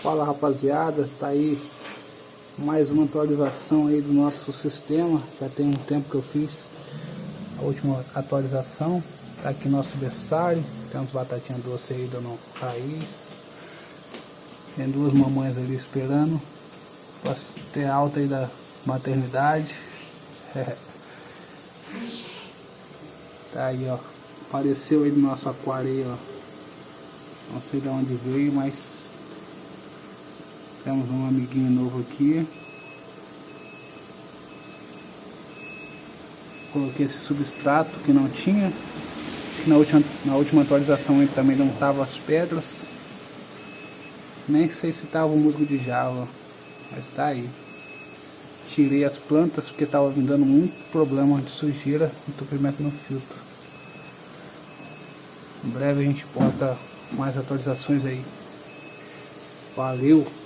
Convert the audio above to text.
Fala rapaziada, tá aí mais uma atualização aí do nosso sistema. Já tem um tempo que eu fiz a última atualização. Tá aqui nosso berçário, tem umas batatinhas doces aí dando raiz. Tem duas mamães ali esperando pra ter alta aí da maternidade. Tá aí, ó, apareceu aí no nosso aquário aí, ó. Não sei de onde veio, mas temos um amiguinho novo aqui. Coloquei esse substrato que não tinha. Na última atualização ele também não tava as pedras. Nem sei se tava o musgo de Java, mas tá aí. Tirei as plantas porque tava me dando muito problema de sujeira e entupimento no filtro. Em breve a gente bota mais atualizações aí. Valeu!